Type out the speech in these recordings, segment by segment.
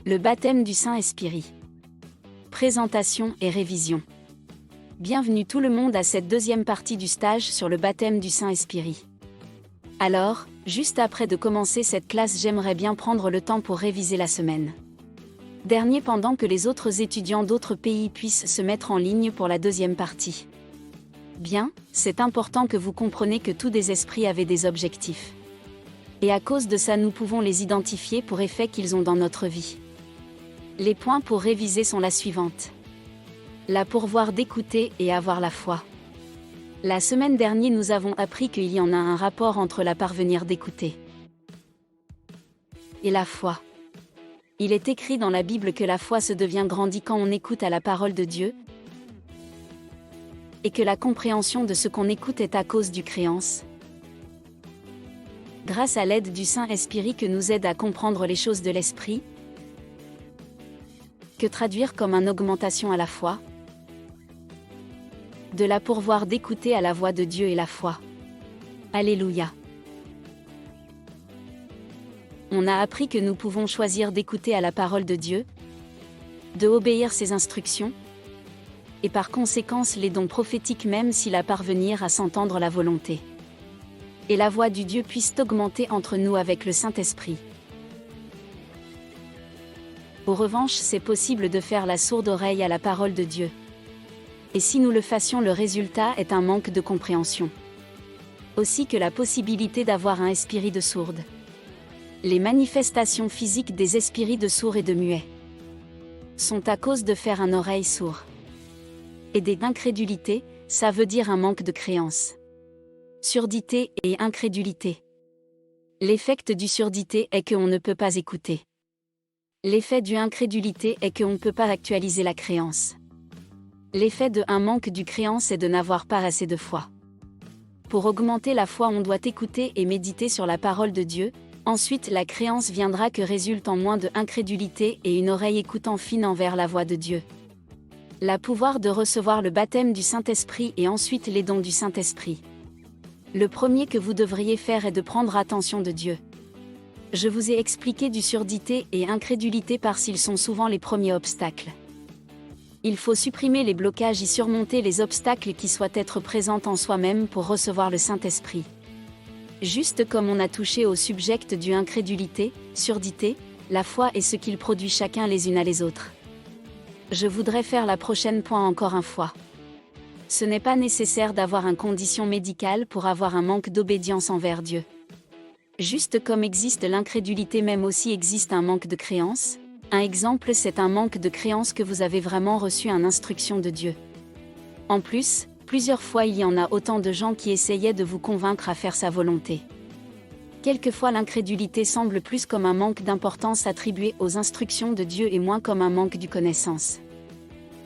Le baptême du Saint-Esprit. Présentation et révision. Bienvenue tout le monde à cette deuxième partie du stage sur le baptême du Saint-Esprit. Alors, juste après de commencer cette classe, j'aimerais bien prendre le temps pour réviser la semaine dernière pendant que les autres étudiants d'autres pays puissent se mettre en ligne pour la deuxième partie. Bien, c'est important que vous compreniez que tous des esprits avaient des objectifs. Et à cause de ça, nous pouvons les identifier pour effet qu'ils ont dans notre vie. Les points pour réviser sont la suivante. La pourvoir d'écouter et avoir la foi. La semaine dernière, nous avons appris qu'il y en a un rapport entre la parvenir d'écouter et la foi. Il est écrit dans la Bible que la foi se devient grandie quand on écoute à la parole de Dieu et que la compréhension de ce qu'on écoute est à cause du créance. Grâce à l'aide du Saint-Esprit que nous aide à comprendre les choses de l'Esprit, que traduire comme une augmentation à la foi, de la pourvoir d'écouter à la voix de Dieu et la foi. Alléluia. On a appris que nous pouvons choisir d'écouter à la parole de Dieu, de obéir ses instructions, et par conséquence les dons prophétiques même s'il a parvenir à s'entendre la volonté. Et la voix du Dieu puisse augmenter entre nous avec le Saint-Esprit. En revanche, c'est possible de faire la sourde oreille à la parole de Dieu. Et si nous le fassions, le résultat est un manque de compréhension. Aussi que la possibilité d'avoir un esprit de sourde. Les manifestations physiques des esprits de sourds et de muets sont à cause de faire un oreille sourd. Et des incrédulités, ça veut dire un manque de créance. Surdité et incrédulité. L'effet du surdité est qu'on ne peut pas écouter. L'effet du incrédulité est qu'on ne peut pas actualiser la créance. L'effet de un manque du créance est de n'avoir pas assez de foi. Pour augmenter la foi, on doit écouter et méditer sur la parole de Dieu, ensuite la créance viendra que résulte en moins de incrédulité et une oreille écoutant fine envers la voix de Dieu. La pouvoir de recevoir le baptême du Saint-Esprit et ensuite les dons du Saint-Esprit. Le premier que vous devriez faire est de prendre attention de Dieu. Je vous ai expliqué du surdité et incrédulité parce qu'ils sont souvent les premiers obstacles. Il faut supprimer les blocages et surmonter les obstacles qui soient être présents en soi-même pour recevoir le Saint-Esprit. Juste comme on a touché au subject du incrédulité, surdité, la foi et ce qu'il produit chacun les unes à les autres. Je voudrais faire la prochaine point encore une fois. Ce n'est pas nécessaire d'avoir une condition médicale pour avoir un manque d'obédience envers Dieu. Juste comme existe l'incrédulité, même aussi existe un manque de créance. Un exemple, c'est un manque de créance que vous avez vraiment reçu une instruction de Dieu. En plus, plusieurs fois il y en a autant de gens qui essayaient de vous convaincre à faire sa volonté. Quelquefois l'incrédulité semble plus comme un manque d'importance attribué aux instructions de Dieu et moins comme un manque de connaissance.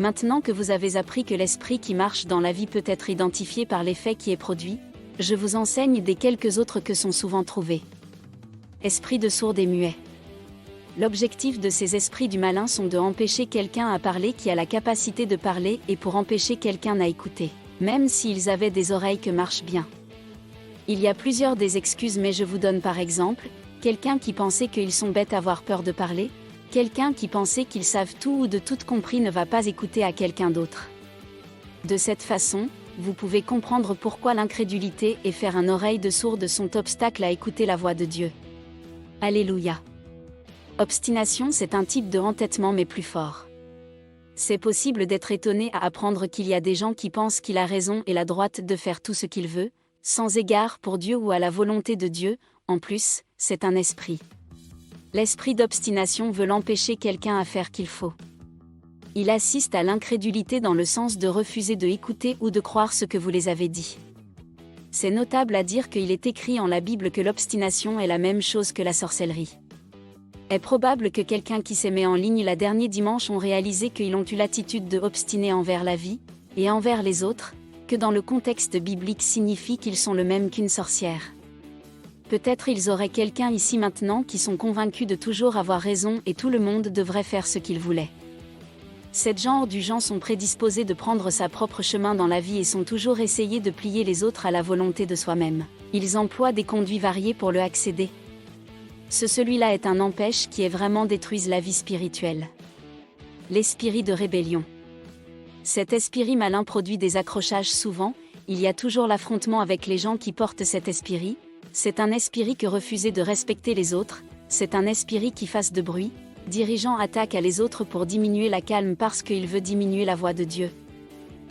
Maintenant que vous avez appris que l'esprit qui marche dans la vie peut être identifié par l'effet qui est produit, je vous enseigne des quelques autres que sont souvent trouvés. Esprit de sourd et muet. L'objectif de ces esprits du malin sont de empêcher quelqu'un à parler qui a la capacité de parler et pour empêcher quelqu'un à écouter, même s'ils avaient des oreilles que marchent bien. Il y a plusieurs des excuses, mais je vous donne par exemple, quelqu'un qui pensait qu'ils sont bêtes à avoir peur de parler, quelqu'un qui pensait qu'ils savent tout ou de tout compris ne va pas écouter à quelqu'un d'autre. De cette façon, vous pouvez comprendre pourquoi l'incrédulité et faire un oreille de sourde sont obstacles à écouter la voix de Dieu. Alléluia. Obstination, c'est un type de entêtement mais plus fort. C'est possible d'être étonné à apprendre qu'il y a des gens qui pensent qu'il a raison et la droite de faire tout ce qu'il veut, sans égard pour Dieu ou à la volonté de Dieu. En plus, c'est un esprit. L'esprit d'obstination veut l'empêcher quelqu'un à faire qu'il faut. Il assiste à l'incrédulité dans le sens de refuser de écouter ou de croire ce que vous les avez dit. C'est notable à dire qu'il est écrit en la Bible que l'obstination est la même chose que la sorcellerie. Est probable que quelqu'un qui s'est mis en ligne la dernière dimanche ont réalisé qu'ils ont eu l'attitude de obstiner envers la vie, et envers les autres, que dans le contexte biblique signifie qu'ils sont le même qu'une sorcière. Peut-être ils auraient quelqu'un ici maintenant qui sont convaincus de toujours avoir raison et tout le monde devrait faire ce qu'il voulait. Ces genres du gens sont prédisposés de prendre sa propre chemin dans la vie et sont toujours essayés de plier les autres à la volonté de soi-même. Ils emploient des conduits variés pour le accéder. Celui-là est un empêche qui est vraiment détruisent la vie spirituelle. L'esprit de rébellion. Cet esprit malin produit des accrochages souvent, il y a toujours l'affrontement avec les gens qui portent cet esprit, c'est un esprit que refuser de respecter les autres, c'est un esprit qui fasse de bruit, dirigeant attaque à les autres pour diminuer la calme parce qu'il veut diminuer la voix de Dieu.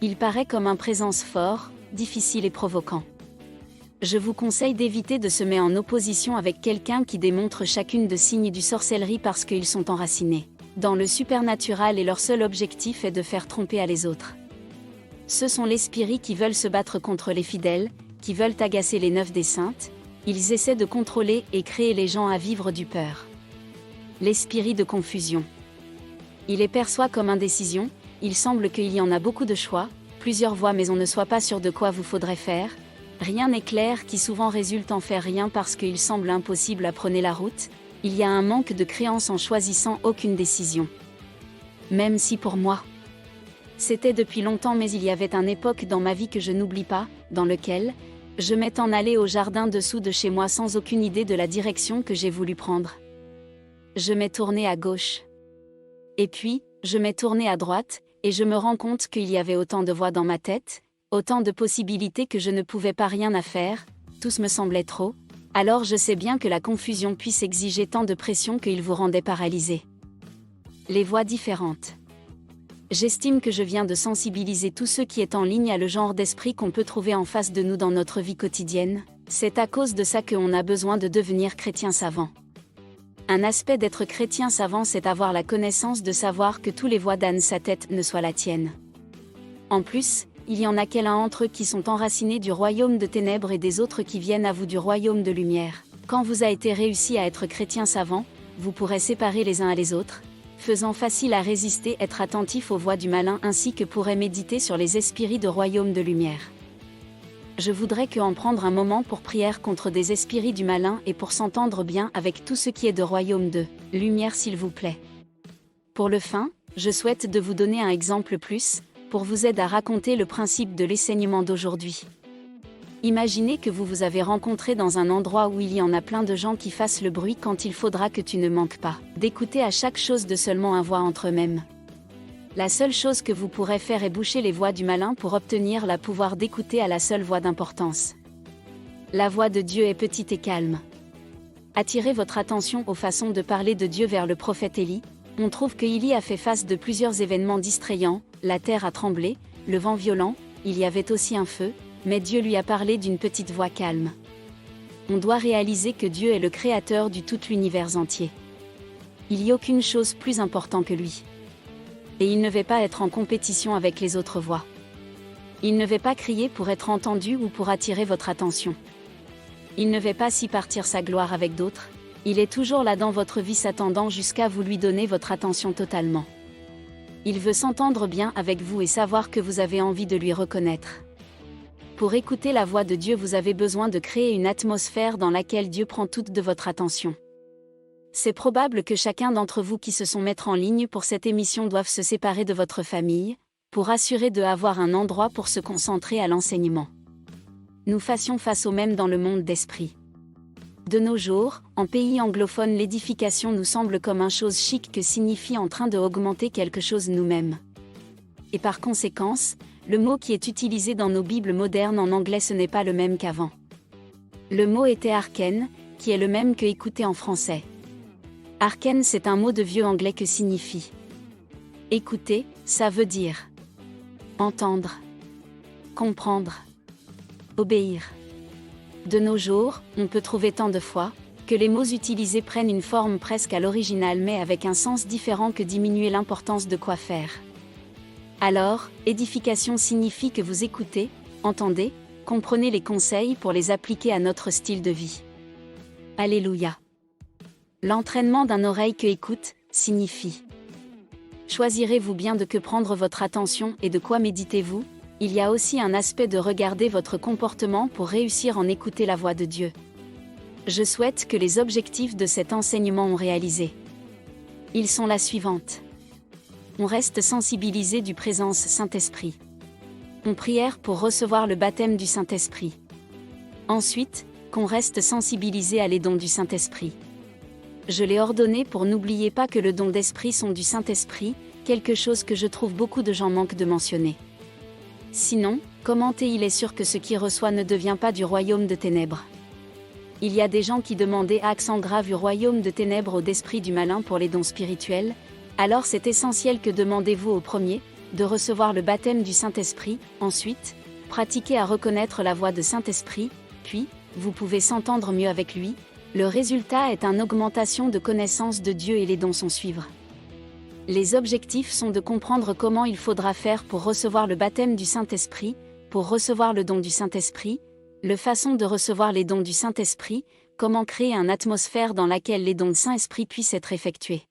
Il paraît comme un présence fort, difficile et provoquant. Je vous conseille d'éviter de se mettre en opposition avec quelqu'un qui démontre chacune de signes du sorcellerie parce qu'ils sont enracinés dans le supernatural et leur seul objectif est de faire tromper à les autres. Ce sont les spirits qui veulent se battre contre les fidèles, qui veulent agacer les neufs des saintes, ils essaient de contrôler et créer les gens à vivre du peur. L'esprit de confusion. Il les perçoit comme indécision, il semble qu'il y en a beaucoup de choix, plusieurs voies mais on ne soit pas sûr de quoi vous faudrait faire, rien n'est clair qui souvent résulte en faire rien parce qu'il semble impossible à prendre la route, il y a un manque de créance en choisissant aucune décision. Même si pour moi, c'était depuis longtemps mais il y avait une époque dans ma vie que je n'oublie pas, dans lequel, je m'étais allé au jardin dessous de chez moi sans aucune idée de la direction que j'ai voulu prendre. Je m'ai tourné à gauche. Et puis, je m'ai tourné à droite, et je me rends compte qu'il y avait autant de voix dans ma tête, autant de possibilités que je ne pouvais pas rien à faire, tout me semblait trop, alors je sais bien que la confusion puisse exiger tant de pression qu'il vous rendait paralysé. Les voix différentes. J'estime que je viens de sensibiliser tous ceux qui est en ligne à le genre d'esprit qu'on peut trouver en face de nous dans notre vie quotidienne, c'est à cause de ça qu'on a besoin de devenir chrétien savant. Un aspect d'être chrétien savant c'est avoir la connaissance de savoir que tous les voix d'âne sa tête ne soient la tienne. En plus, il y en a quelques-uns entre eux qui sont enracinés du royaume de ténèbres et des autres qui viennent à vous du royaume de lumière. Quand vous a été réussi à être chrétien savant, vous pourrez séparer les uns à les autres, faisant facile à résister, être attentif aux voix du malin ainsi que pourrait méditer sur les esprits de royaume de lumière. Je voudrais en prendre un moment pour prière contre des esprits du malin et pour s'entendre bien avec tout ce qui est de royaume de lumière s'il vous plaît. Pour le fin, je souhaite de vous donner un exemple plus, pour vous aider à raconter le principe de l'enseignement d'aujourd'hui. Imaginez que vous avez rencontré dans un endroit où il y en a plein de gens qui fassent le bruit quand il faudra que tu ne manques pas d'écouter à chaque chose de seulement un voix entre eux-mêmes. La seule chose que vous pourrez faire est boucher les voix du malin pour obtenir le pouvoir d'écouter à la seule voix d'importance. La voix de Dieu est petite et calme. Attirez votre attention aux façons de parler de Dieu vers le prophète Élie. On trouve que Élie a fait face de plusieurs événements distrayants, la terre a tremblé, le vent violent, il y avait aussi un feu, mais Dieu lui a parlé d'une petite voix calme. On doit réaliser que Dieu est le créateur du tout l'univers entier. Il n'y a aucune chose plus importante que lui. Et il ne va pas être en compétition avec les autres voix. Il ne va pas crier pour être entendu ou pour attirer votre attention. Il ne va pas s'y partir sa gloire avec d'autres, il est toujours là dans votre vie s'attendant jusqu'à vous lui donner votre attention totalement. Il veut s'entendre bien avec vous et savoir que vous avez envie de lui reconnaître. Pour écouter la voix de Dieu vous avez besoin de créer une atmosphère dans laquelle Dieu prend toute de votre attention. C'est probable que chacun d'entre vous qui se sont mettre en ligne pour cette émission doivent se séparer de votre famille, pour assurer d'avoir un endroit pour se concentrer à l'enseignement. Nous fassions face au même dans le monde d'esprit. De nos jours, en pays anglophone l'édification nous semble comme une chose chic que signifie en train de augmenter quelque chose nous-mêmes. Et par conséquence, le mot qui est utilisé dans nos Bibles modernes en anglais ce n'est pas le même qu'avant. Le mot était hearken, qui est le même que écouter en français. Hearken c'est un mot de vieux anglais que signifie écouter, ça veut dire entendre, comprendre, obéir. De nos jours, on peut trouver tant de fois que les mots utilisés prennent une forme presque à l'original mais avec un sens différent que diminuer l'importance de quoi faire. Alors, édification signifie que vous écoutez, entendez, comprenez les conseils pour les appliquer à notre style de vie. Alléluia. L'entraînement d'un oreille que écoute, signifie. Choisirez-vous bien de que prendre votre attention et de quoi méditez-vous? Il y a aussi un aspect de regarder votre comportement pour réussir en écouter la voix de Dieu. Je souhaite que les objectifs de cet enseignement ont réalisé. Ils sont la suivante. On reste sensibilisé du présence Saint-Esprit. On prière pour recevoir le baptême du Saint-Esprit. Ensuite, qu'on reste sensibilisé à les dons du Saint-Esprit. Je l'ai ordonné pour n'oublier pas que le don d'esprit sont du Saint-Esprit, quelque chose que je trouve beaucoup de gens manquent de mentionner. Sinon, commentez il est sûr que ce qui reçoit ne devient pas du royaume de ténèbres. Il y a des gens qui demandaient accent grave du royaume de ténèbres ou d'esprit du malin pour les dons spirituels, alors c'est essentiel que demandez-vous au premier, de recevoir le baptême du Saint-Esprit, ensuite, pratiquez à reconnaître la voix de Saint-Esprit, puis, vous pouvez s'entendre mieux avec lui, le résultat est une augmentation de connaissance de Dieu et les dons sont suivre. Les objectifs sont de comprendre comment il faudra faire pour recevoir le baptême du Saint-Esprit, pour recevoir le don du Saint-Esprit, le façon de recevoir les dons du Saint-Esprit, comment créer une atmosphère dans laquelle les dons de Saint-Esprit puissent être effectués.